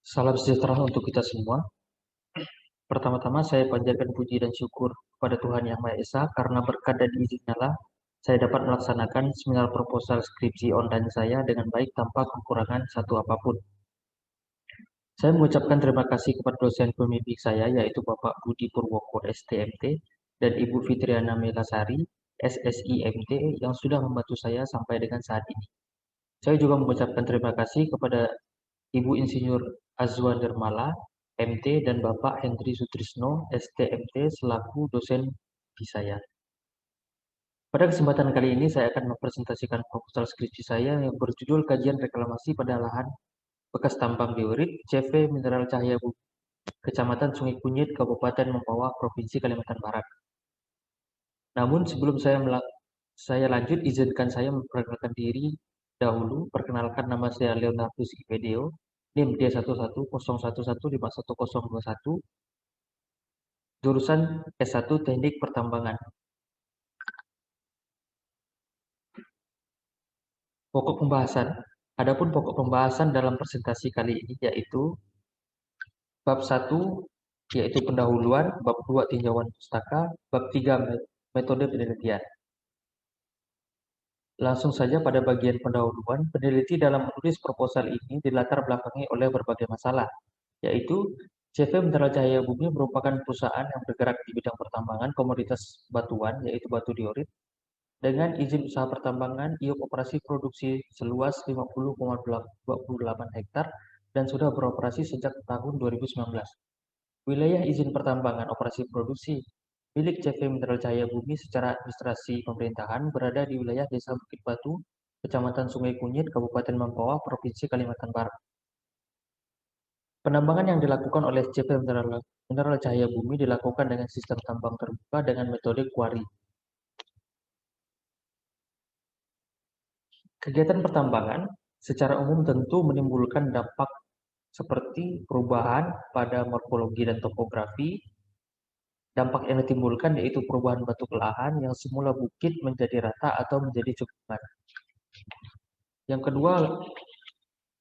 Salam sejahtera untuk kita semua. Pertama-tama saya panjatkan puji dan syukur kepada Tuhan Yang Maha Esa karena berkat dan izinnya lah saya dapat melaksanakan seminar proposal skripsi online saya dengan baik tanpa kekurangan satu apapun. Saya mengucapkan terima kasih kepada dosen pembimbing saya yaitu Bapak Budi Purwoko STMT dan Ibu Fitriana Melasari SSIMT yang sudah membantu saya sampai dengan saat ini. Saya juga mengucapkan terima kasih kepada Ibu Insinyur Azwan Nirmala, MT, dan Bapak Hendri Sutrisno, STMT, selaku dosen di saya. Pada kesempatan kali ini, saya akan mempresentasikan proposal skripsi saya yang berjudul Kajian Reklamasi pada Lahan Bekas Tambang Diorit, CV Mineral Cahaya Bumi, Kecamatan Sungai Kunyit, Kabupaten Mempawah, Provinsi Kalimantan Barat. Namun sebelum saya lanjut, izinkan saya memperkenalkan diri dahulu. Perkenalkan, nama saya Leonardus Ipedeo, NIM D1101151021, jurusan S1 Teknik Pertambangan. Pokok pembahasan. Adapun pokok pembahasan dalam presentasi kali ini yaitu bab 1 yaitu pendahuluan, bab 2 tinjauan pustaka, bab 3 metode penelitian. Langsung saja pada bagian pendahuluan, peneliti dalam menulis proposal ini dilatar belakangi oleh berbagai masalah, yaitu CV Mineral Cahaya Bumi merupakan perusahaan yang bergerak di bidang pertambangan komoditas batuan, yaitu batu diorit, dengan izin usaha pertambangan, IOP operasi produksi seluas 50,28 hektar dan sudah beroperasi sejak tahun 2019. Wilayah izin pertambangan operasi produksi milik CV Mineral Cahaya Bumi secara administrasi pemerintahan berada di wilayah Desa Bukit Batu, Kecamatan Sungai Kunyit, Kabupaten Mempawah, Provinsi Kalimantan Barat. Penambangan yang dilakukan oleh CV Mineral Cahaya Bumi dilakukan dengan sistem tambang terbuka dengan metode quarry. Kegiatan pertambangan secara umum tentu menimbulkan dampak seperti perubahan pada morfologi dan topografi. Dampak yang ditimbulkan yaitu perubahan bentuk lahan yang semula bukit menjadi rata atau menjadi cekungan. Yang kedua,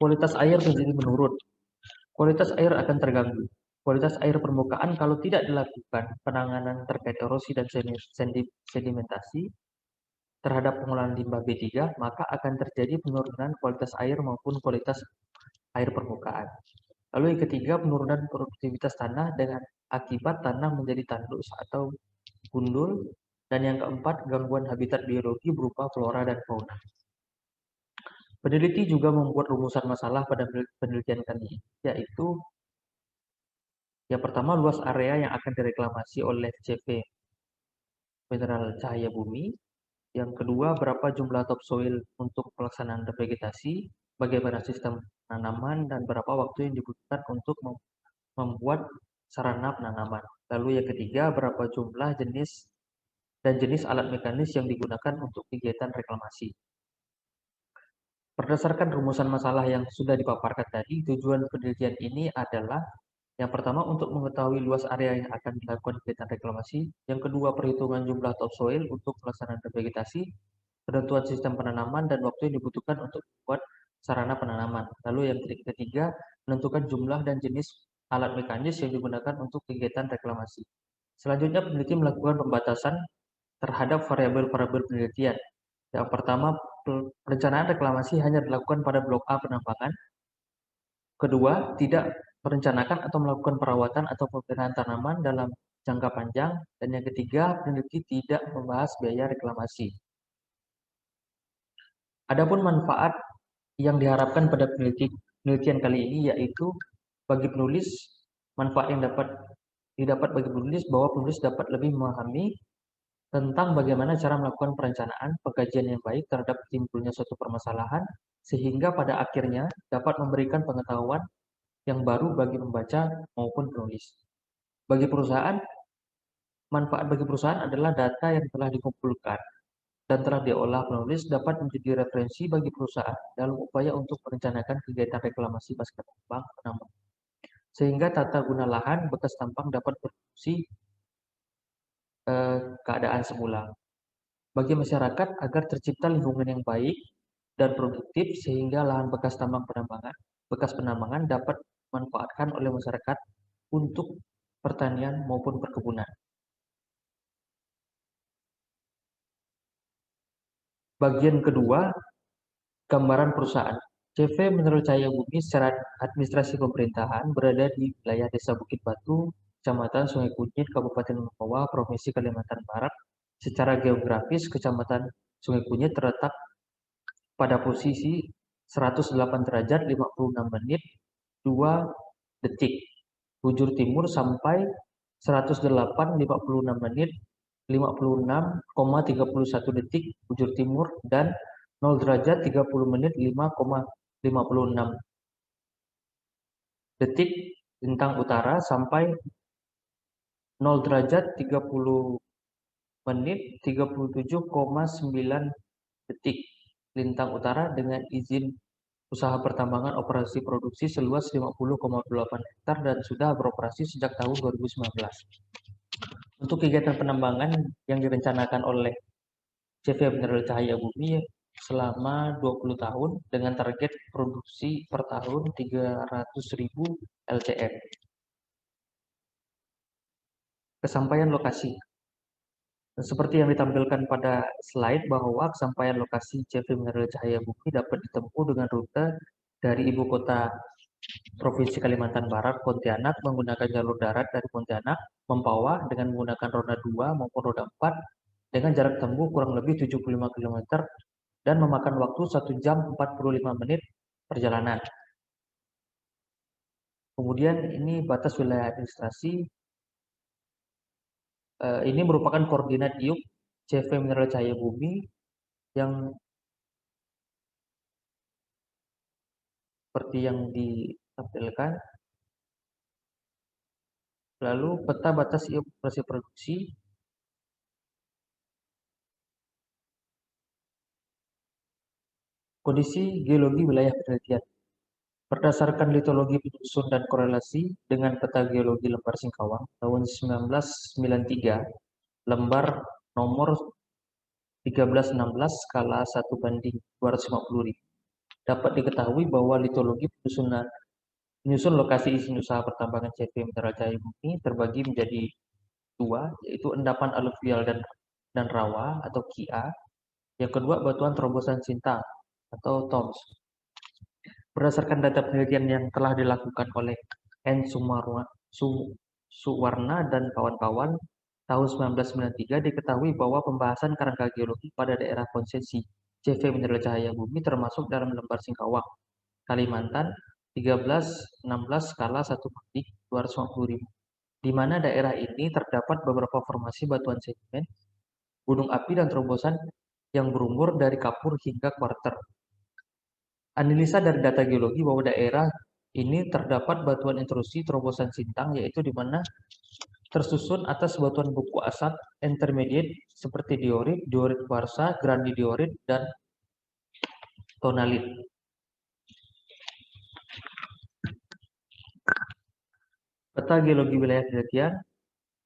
kualitas air menjadi menurun. Kualitas air akan terganggu. Kualitas air permukaan kalau tidak dilakukan penanganan terkait erosi dan sedimentasi terhadap pengolahan limbah B3, maka akan terjadi penurunan kualitas air maupun kualitas air permukaan. Lalu yang ketiga, penurunan produktivitas tanah dengan akibat tanah menjadi tandus atau gundul. Dan yang keempat, gangguan habitat biologi berupa flora dan fauna. Peneliti juga membuat rumusan masalah pada penelitian kali ini, yaitu yang pertama, luas area yang akan direklamasi oleh CV Mineral Cahaya Bumi. Yang kedua, berapa jumlah topsoil untuk pelaksanaan revegetasi, bagaimana sistem penanaman, dan berapa waktu yang dibutuhkan untuk membuat sarana penanaman. Lalu yang ketiga, berapa jumlah jenis alat mekanis yang digunakan untuk kegiatan reklamasi. Berdasarkan rumusan masalah yang sudah dipaparkan tadi, tujuan penelitian ini adalah yang pertama untuk mengetahui luas area yang akan dilakukan kegiatan reklamasi, yang kedua perhitungan jumlah topsoil untuk pelaksanaan revegetasi, penentuan sistem penanaman dan waktu yang dibutuhkan untuk membuat sarana penanaman. Lalu yang ketiga, menentukan jumlah dan jenis alat mekanis yang digunakan untuk kegiatan reklamasi. Selanjutnya peneliti melakukan pembatasan terhadap variabel-variabel penelitian. Yang pertama, perencanaan reklamasi hanya dilakukan pada blok A penambangan. Kedua, tidak merencanakan atau melakukan perawatan atau pembinaan tanaman dalam jangka panjang. Dan yang ketiga, peneliti tidak membahas biaya reklamasi. Adapun manfaat yang diharapkan pada penelitian kali ini yaitu bagi penulis, manfaat yang didapat bagi penulis bahwa penulis dapat lebih memahami tentang bagaimana cara melakukan perencanaan pengkajian yang baik terhadap timbulnya suatu permasalahan, sehingga pada akhirnya dapat memberikan pengetahuan yang baru bagi pembaca maupun penulis. Bagi perusahaan, manfaat bagi perusahaan adalah data yang telah dikumpulkan dan telah diolah penulis dapat menjadi referensi bagi perusahaan dalam upaya untuk merencanakan kegiatan reklamasi pasca tambang penambang. Sehingga tata guna lahan bekas tambang dapat berfungsi keadaan semula. Bagi masyarakat agar tercipta lingkungan yang baik dan produktif sehingga lahan bekas tambang penambangan, bekas penambangan dapat dimanfaatkan oleh masyarakat untuk pertanian maupun perkebunan. Bagian kedua, gambaran perusahaan. CV Mineral Cahaya Bumi secara administrasi pemerintahan berada di wilayah Desa Bukit Batu, Kecamatan Sungai Kunyit, Kabupaten Mempawah, Provinsi Kalimantan Barat. Secara geografis, Kecamatan Sungai Kunyit terletak pada posisi 108 derajat 56 menit 2 detik bujur timur sampai 108 56 menit 56,31 detik bujur timur dan 0 derajat 30 menit 5,56 detik lintang utara sampai 0 derajat 30 menit 37,9 detik lintang utara dengan izin usaha pertambangan operasi produksi seluas 50,8 hektar dan sudah beroperasi sejak tahun 2019. Untuk kegiatan penambangan yang direncanakan oleh CV Mineral Cahaya Bumi selama 20 tahun dengan target produksi per tahun 300.000 LCM. Kesampaian lokasi. Seperti yang ditampilkan pada slide bahwa kesampaian lokasi CV Mineral Cahaya Bumi dapat ditempuh dengan rute dari ibu kota Provinsi Kalimantan Barat, Pontianak, menggunakan jalur darat dari Pontianak, Mempawah dengan menggunakan roda 2 maupun roda 4 dengan jarak tempuh kurang lebih 75 km dan memakan waktu 1 jam 45 menit perjalanan. Kemudian ini batas wilayah administrasi. Ini merupakan koordinat IUP CV Mineral Cahaya Bumi yang seperti yang ditampilkan. Lalu peta batas IUP operasi produksi. Kondisi geologi wilayah penelitian. Berdasarkan litologi penyusun dan korelasi dengan peta geologi lembar Singkawang tahun 1993, lembar nomor 1316 skala 1:250.000, dapat diketahui bahwa litologi penyusun lokasi izin usaha pertambangan CV Mineral Cahaya Bumi terbagi menjadi dua, yaitu endapan aluvial dan rawa atau KIA. Yang kedua, batuan terobosan Sintang atau TOMS. Berdasarkan data penelitian yang telah dilakukan oleh N. Suwarna dan kawan-kawan tahun 1993 diketahui bahwa pembahasan kerangka geologi pada daerah konsesi CV Mineral Cahaya Bumi termasuk dalam lembar Singkawang, Kalimantan 1316 skala 1:250.000, di mana daerah ini terdapat beberapa formasi batuan sedimen, gunung api dan terobosan yang berumur dari kapur hingga kuarter. Analisa dari data geologi bahwa daerah ini terdapat batuan intrusi terobosan Sintang, yaitu di mana tersusun atas batuan buku asat intermediate seperti diorit, diorit kuarsa, granidiorit, dan tonalit. Peta geologi wilayah penelitian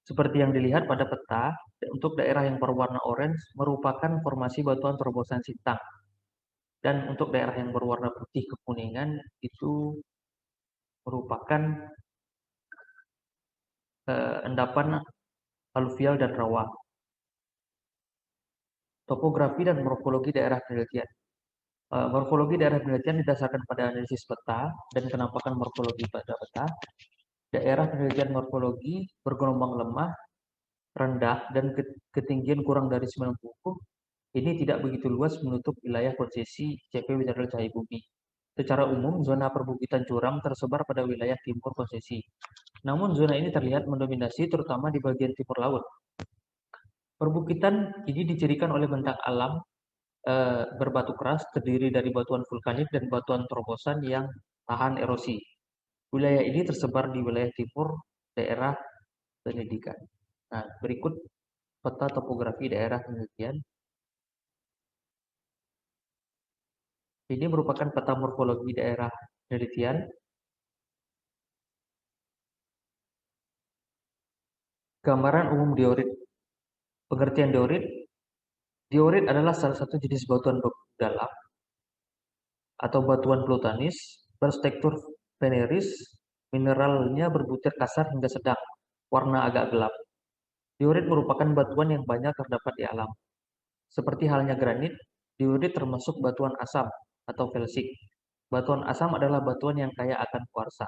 seperti yang dilihat pada peta, untuk daerah yang berwarna orange merupakan formasi batuan terobosan Sintang. Dan untuk daerah yang berwarna putih kekuningan itu merupakan endapan aluvial dan rawa. Topografi dan morfologi daerah penelitian. Morfologi daerah penelitian didasarkan pada analisis peta dan penampakan morfologi pada peta. Daerah penelitian morfologi bergelombang lemah, rendah, dan ketinggian kurang dari 90. Ini tidak begitu luas menutup wilayah konsesi CV Mineral Cahaya Bumi. Secara umum, zona perbukitan curam tersebar pada wilayah timur konsesi. Namun, zona ini terlihat mendominasi terutama di bagian timur laut. Perbukitan ini dicirikan oleh bentang alam berbatu keras, terdiri dari batuan vulkanik dan batuan terobosan yang tahan erosi. Wilayah ini tersebar di wilayah timur daerah pendidikan. Nah, berikut peta topografi daerah penelitian. Ini merupakan peta morfologi daerah penelitian. Gambaran umum diorit. Pengertian diorit. Diorit adalah salah satu jenis batuan dalam atau batuan plutanis berstruktur veneris Mineralnya berbutir kasar hingga sedang, warna agak gelap. Diorit merupakan batuan yang banyak terdapat di alam. Seperti halnya granit, diorit termasuk batuan asam atau felsik. Batuan asam adalah batuan yang kaya akan kuarsa.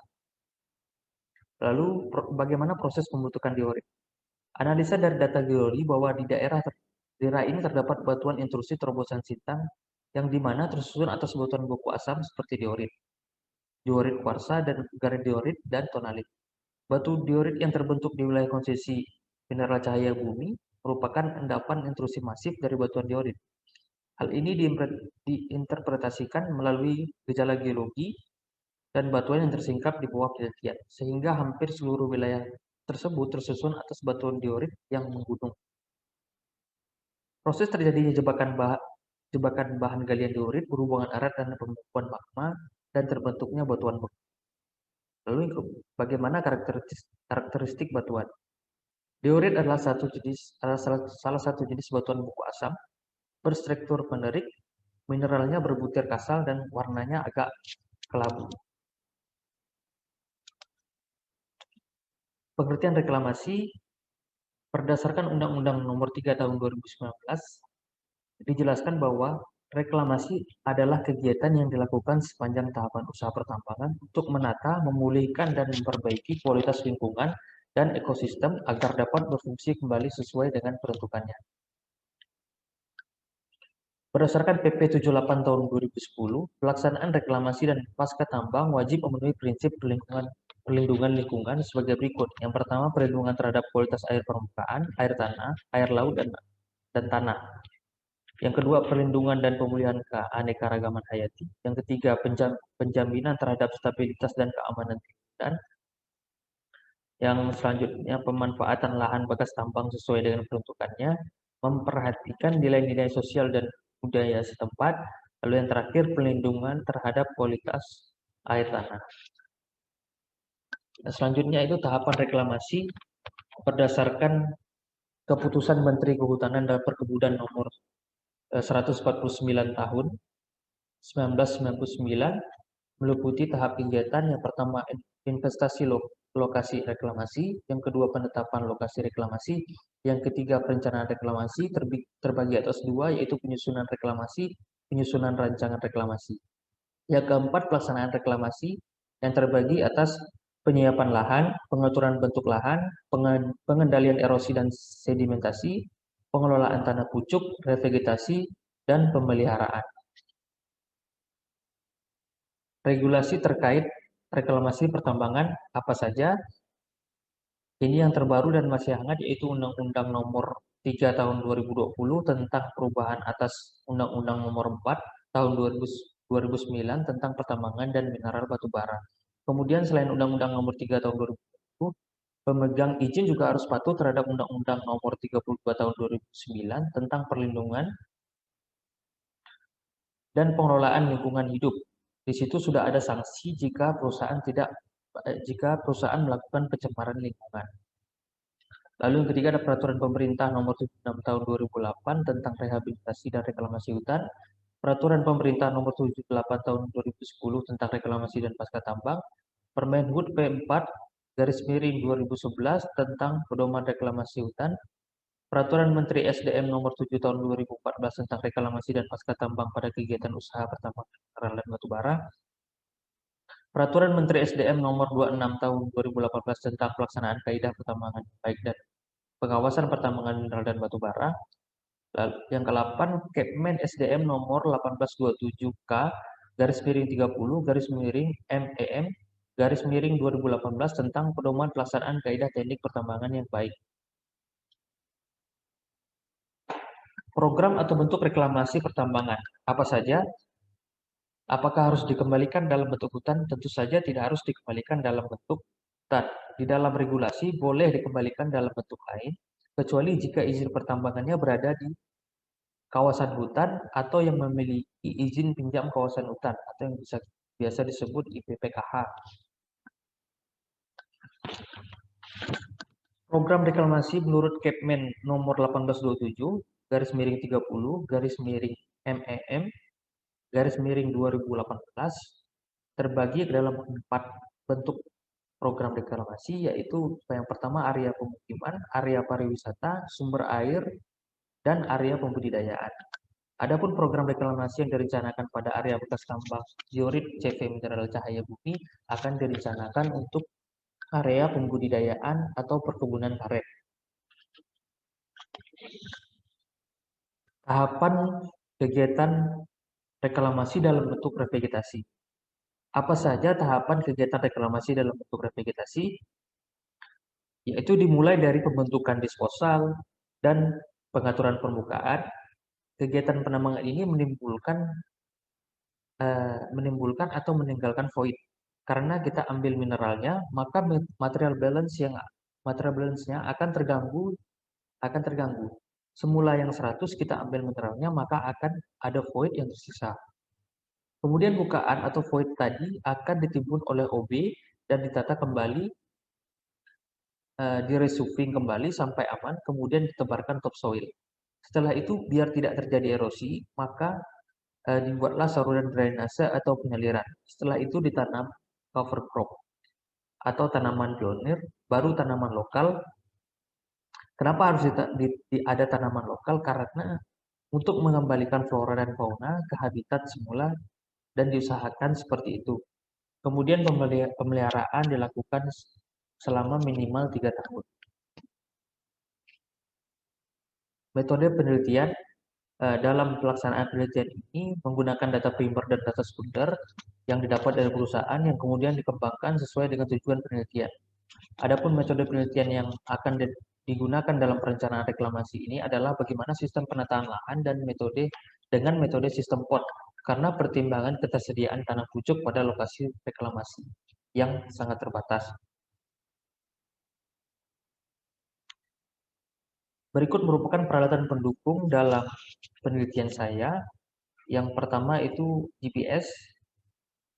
Lalu, bagaimana proses pembentukan diorit? Analisa dari data geologi bahwa di daerah ini terdapat batuan intrusi terobosan sintang yang dimana tersusun atas batuan buku asam seperti diorit, diorit kuarsa, dan granodiorit, dan tonalit. Batu diorit yang terbentuk di wilayah konsesi mineral cahaya bumi merupakan endapan intrusi masif dari batuan diorit. Hal ini diinterpretasikan melalui gejala geologi dan batuan yang tersingkap di bawah penelitian, sehingga hampir seluruh wilayah tersebut tersusun atas batuan diorit yang menggunung. Proses terjadinya jebakan bahan galian diorit berhubungan erat dengan pembentukan magma dan terbentuknya batuan beku. Lalu bagaimana karakteristik batuan? Diorit adalah salah satu jenis batuan buku asam berstruktur penerik, mineralnya berbutir kasar dan warnanya agak kelabu. Pengertian reklamasi berdasarkan Undang-Undang Nomor 3 Tahun 2019 dijelaskan bahwa reklamasi adalah kegiatan yang dilakukan sepanjang tahapan usaha pertambangan untuk menata, memulihkan, dan memperbaiki kualitas lingkungan dan ekosistem agar dapat berfungsi kembali sesuai dengan peruntukannya. Berdasarkan PP 78 tahun 2010, pelaksanaan reklamasi dan pasca tambang wajib memenuhi prinsip perlindungan lingkungan sebagai berikut. Yang pertama, perlindungan terhadap kualitas air permukaan, air tanah, air laut, dan tanah. Yang kedua, perlindungan dan pemulihan keanekaragaman hayati. Yang ketiga, penjaminan terhadap stabilitas dan keamanan lingkungan. Yang selanjutnya, pemanfaatan lahan bekas tambang sesuai dengan peruntukannya, memperhatikan nilai-nilai sosial dan budaya setempat. Lalu yang terakhir, perlindungan terhadap kualitas air tanah. Nah, selanjutnya itu tahapan reklamasi berdasarkan keputusan Menteri Kehutanan dan Perkebunan nomor 149 tahun 1999 meliputi tahap kegiatan. Yang pertama, investasi lokasi reklamasi, yang kedua, penetapan lokasi reklamasi, yang ketiga, perencanaan reklamasi terbagi atas dua, yaitu penyusunan reklamasi, penyusunan rancangan reklamasi. Yang keempat, pelaksanaan reklamasi yang terbagi atas penyiapan lahan, pengaturan bentuk lahan, pengendalian erosi dan sedimentasi, pengelolaan tanah pucuk, revegetasi, dan pemeliharaan. Regulasi terkait reklamasi pertambangan apa saja? Ini yang terbaru dan masih hangat, yaitu Undang-Undang Nomor 3 Tahun 2020 tentang perubahan atas Undang-Undang Nomor 4 Tahun 2009 tentang pertambangan dan mineral batu bara. Kemudian selain Undang-Undang Nomor 3 Tahun 2020, pemegang izin juga harus patuh terhadap Undang-Undang Nomor 32 Tahun 2009 tentang perlindungan dan pengelolaan lingkungan hidup. Di situ sudah ada sanksi jika perusahaan melakukan pencemaran lingkungan. Lalu yang ketiga ada Peraturan Pemerintah Nomor 76 Tahun 2008 tentang rehabilitasi dan reklamasi hutan, Peraturan Pemerintah Nomor 78 Tahun 2010 tentang reklamasi dan pasca tambang, Permenhub P4 /2011 tentang pedoman reklamasi hutan, Peraturan Menteri SDM Nomor 7 Tahun 2014 tentang reklamasi dan pasca tambang pada kegiatan usaha pertambangan mineral dan batu bara, Peraturan Menteri SDM Nomor 26 Tahun 2018 tentang pelaksanaan kaidah pertambangan baik dan pengawasan pertambangan mineral dan batu bara. Lalu yang ke-8, Kepmen SDM Nomor 1827K /30/MEM 2018 tentang pedoman pelaksanaan kaidah teknik pertambangan yang baik. Program atau bentuk reklamasi pertambangan apa saja? Apakah harus dikembalikan dalam bentuk hutan? Tentu saja tidak harus dikembalikan dalam bentuk hutan. Di dalam regulasi boleh dikembalikan dalam bentuk lain, kecuali jika izin pertambangannya berada di kawasan hutan atau yang memiliki izin pinjam kawasan hutan atau yang biasa disebut IPPKH. Program reklamasi menurut Kepmen nomor 1827/30/MEM 2018 terbagi ke dalam 4 bentuk program reklamasi, yaitu yang pertama area pemukiman, area pariwisata, sumber air, dan area pembudidayaan. Adapun program reklamasi yang direncanakan pada area bekas tambang diorit CV mineral cahaya bumi akan direncanakan untuk area pembudidayaan atau perkebunan karet. Tahapan kegiatan reklamasi dalam bentuk revegetasi. Apa saja tahapan kegiatan reklamasi dalam bentuk revegetasi? Yaitu dimulai dari pembentukan disposal dan pengaturan permukaan. Kegiatan penambangan ini menimbulkan atau meninggalkan void. Karena kita ambil mineralnya, maka material balance-nya akan terganggu. Semula yang 100 kita ambil mineralnya, maka akan ada void yang tersisa. Kemudian bukaan atau void tadi akan ditimbun oleh OB dan ditata kembali, diresuping kembali sampai aman, kemudian ditebarkan topsoil. Setelah itu, biar tidak terjadi erosi, maka dibuatlah saluran drainase atau penyaliran. Setelah itu ditanam cover crop atau tanaman pionir, baru tanaman lokal. Kenapa harus ada tanaman lokal? Karena untuk mengembalikan flora dan fauna ke habitat semula dan diusahakan seperti itu. Kemudian pemeliharaan dilakukan selama minimal 3 tahun. Metode penelitian dalam pelaksanaan penelitian ini menggunakan data primer dan data sekunder yang didapat dari perusahaan yang kemudian dikembangkan sesuai dengan tujuan penelitian. Adapun metode penelitian yang akan digunakan dalam perencanaan reklamasi ini adalah bagaimana sistem penataan lahan dan metode sistem POT karena pertimbangan ketersediaan tanah pucuk pada lokasi reklamasi yang sangat terbatas. Berikut merupakan peralatan pendukung dalam penelitian saya. Yang pertama itu GPS.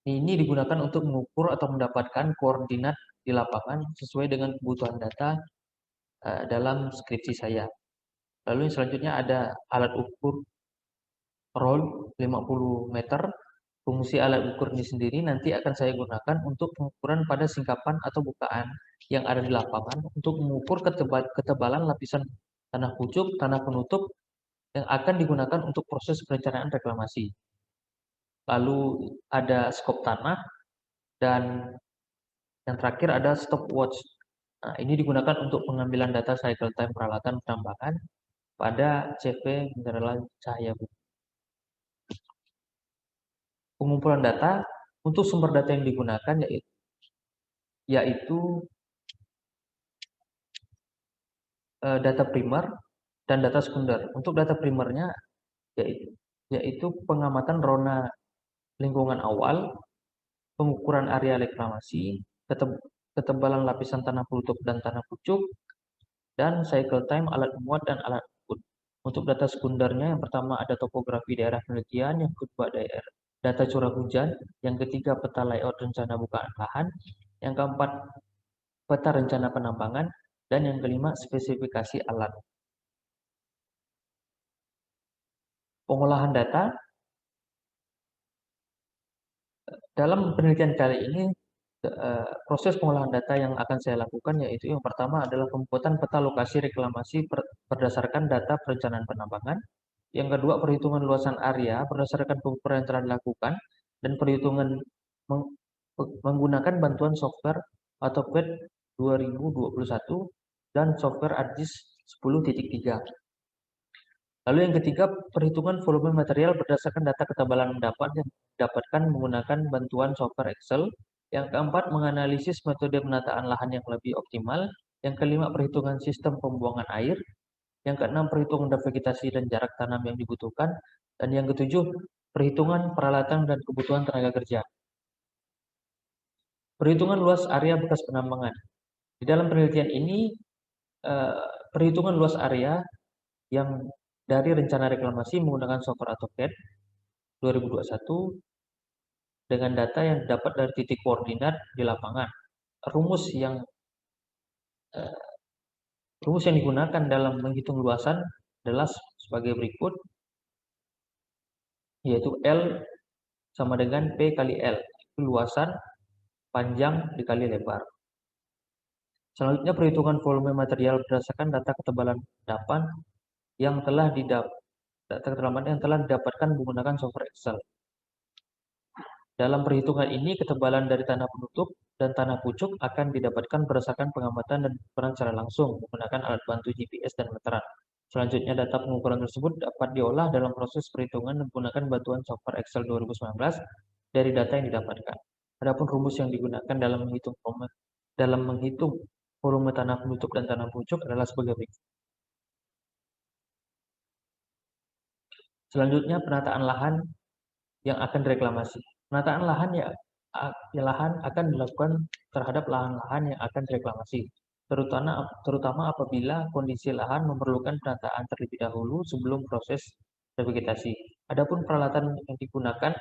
Ini digunakan untuk mengukur atau mendapatkan koordinat di lapangan sesuai dengan kebutuhan data dalam skripsi saya. Lalu yang selanjutnya ada alat ukur roll 50 meter. Fungsi alat ukur ini sendiri nanti akan saya gunakan untuk pengukuran pada singkapan atau bukaan yang ada di lapangan untuk mengukur ketebalan lapisan tanah pucuk, tanah penutup yang akan digunakan untuk proses perencanaan reklamasi. Lalu ada skop tanah dan yang terakhir ada stopwatch. Nah, ini digunakan untuk pengambilan data cycle time peralatan penambangan pada CV mineral cahaya bumi. Pengumpulan data untuk sumber data yang digunakan yaitu data primer dan data sekunder. Untuk data primernya yaitu pengamatan rona lingkungan awal, pengukuran area reklamasi, ketebalan lapisan tanah penutup dan tanah pucuk, dan cycle time alat muat dan alat angkut. Untuk data sekundernya yang pertama ada topografi daerah penelitian, yang kedua data curah hujan, yang ketiga peta layout rencana bukaan lahan, yang keempat peta rencana penambangan, dan yang kelima spesifikasi alat. Pengolahan data. Dalam penelitian kali ini, proses pengolahan data yang akan saya lakukan yaitu yang pertama adalah pembuatan peta lokasi reklamasi berdasarkan data perencanaan penambangan. Yang kedua, perhitungan luasan area berdasarkan pengukuran yang telah dilakukan dan perhitungan menggunakan bantuan software AutoCAD 2021 dan software ArcGIS 10.3. Lalu yang ketiga, perhitungan volume material berdasarkan data ketebalan yang didapatkan menggunakan bantuan software Excel. Yang keempat, menganalisis metode penataan lahan yang lebih optimal. Yang kelima, perhitungan sistem pembuangan air. Yang keenam, perhitungan vegetasi dan jarak tanam yang dibutuhkan. Dan yang ketujuh, perhitungan peralatan dan kebutuhan tenaga kerja. Perhitungan luas area bekas penambangan. Di dalam penelitian ini, perhitungan luas area yang dari rencana reklamasi menggunakan software AutoCAD 2021 dengan data yang dapat dari titik koordinat di lapangan. Rumus yang digunakan dalam menghitung luasan adalah sebagai berikut, yaitu L sama dengan P kali L, itu luasan panjang dikali lebar. Selanjutnya perhitungan volume material berdasarkan data ketebalan endapan yang telah didapatkan menggunakan software Excel. Dalam perhitungan ini, ketebalan dari tanah penutup dan tanah pucuk akan didapatkan berdasarkan pengamatan dan pengukuran secara langsung menggunakan alat bantu GPS dan meteran. Selanjutnya, data pengukuran tersebut dapat diolah dalam proses perhitungan menggunakan bantuan software Excel 2019 dari data yang didapatkan. Adapun rumus yang digunakan dalam menghitung volume tanah penutup dan tanah pucuk adalah sebagai berikut. Selanjutnya, penataan lahan yang akan direklamasi. Penataan lahan akan dilakukan terhadap lahan-lahan yang akan direklamasi, terutama apabila kondisi lahan memerlukan penataan terlebih dahulu sebelum proses revegetasi. Adapun peralatan yang digunakan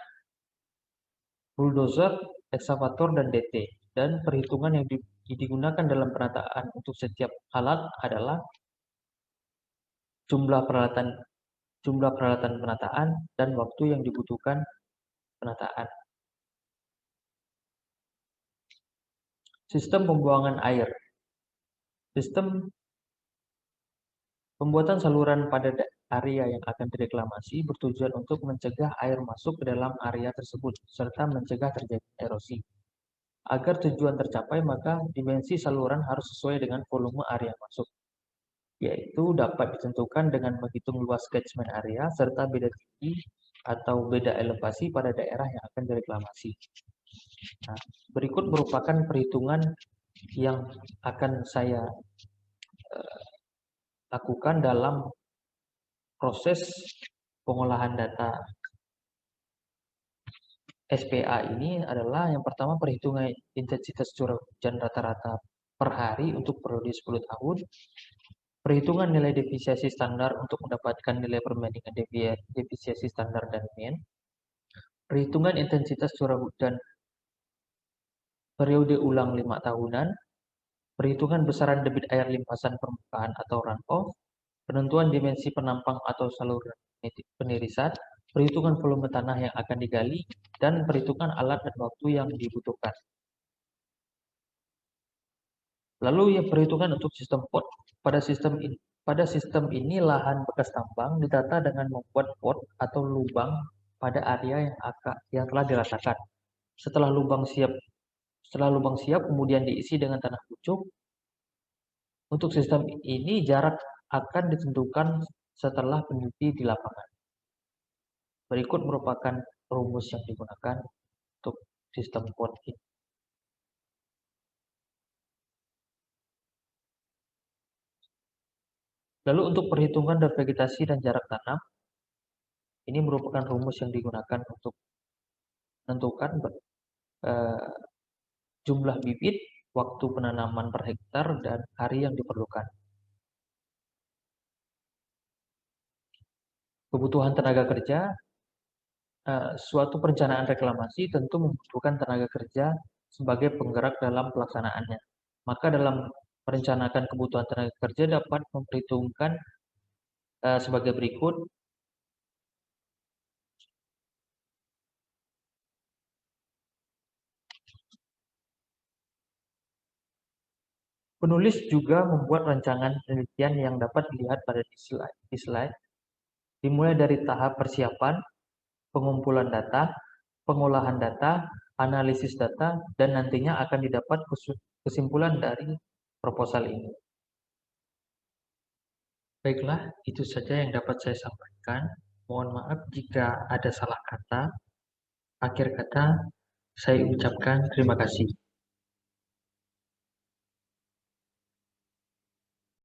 bulldozer, ekskavator, dan DT, dan perhitungan yang digunakan dalam penataan untuk setiap alat adalah jumlah peralatan penataan dan waktu yang dibutuhkan penataan. Sistem pembuangan air. Sistem pembuatan saluran pada area yang akan direklamasi bertujuan untuk mencegah air masuk ke dalam area tersebut, serta mencegah terjadi erosi. Agar tujuan tercapai, maka dimensi saluran harus sesuai dengan volume area masuk, yaitu dapat ditentukan dengan menghitung luas catchment area, serta beda tinggi atau beda elevasi pada daerah yang akan direklamasi. Nah, berikut merupakan perhitungan yang akan saya lakukan dalam proses pengolahan data SPA ini adalah yang pertama perhitungan intensitas curah hujan rata-rata per hari untuk periode 10 tahun, perhitungan nilai defisiensi standar untuk mendapatkan nilai perbandingan defisiensi standar dan mean, perhitungan intensitas curah hujan periode ulang 5 tahunan, perhitungan besaran debit air limpasan permukaan atau runoff, penentuan dimensi penampang atau saluran penirisan, perhitungan volume tanah yang akan digali, dan perhitungan alat dan waktu yang dibutuhkan. Lalu yang perhitungan untuk sistem pot. Pada sistem ini lahan bekas tambang ditata dengan membuat pot atau lubang pada area yang telah diratakan. Setelah lubang siap kemudian diisi dengan tanah pucuk. Untuk sistem ini jarak akan ditentukan setelah peneliti di lapangan. Berikut merupakan rumus yang digunakan untuk sistem pot ini. Lalu untuk perhitungan dan vegetasi dan jarak tanam, ini merupakan rumus yang digunakan untuk menentukan jumlah bibit, waktu penanaman per hektar, dan hari yang diperlukan. Kebutuhan tenaga kerja, suatu perencanaan reklamasi tentu membutuhkan tenaga kerja sebagai penggerak dalam pelaksanaannya. Maka dalam merencanakan kebutuhan tenaga kerja dapat memperhitungkan sebagai berikut. Penulis juga membuat rancangan penelitian yang dapat dilihat pada di slide, dimulai dari tahap persiapan, pengumpulan data, pengolahan data, analisis data, dan nantinya akan didapat kesimpulan dari proposal ini. Baiklah, itu saja yang dapat saya sampaikan. Mohon maaf jika ada salah kata. Akhir kata, saya ucapkan terima kasih.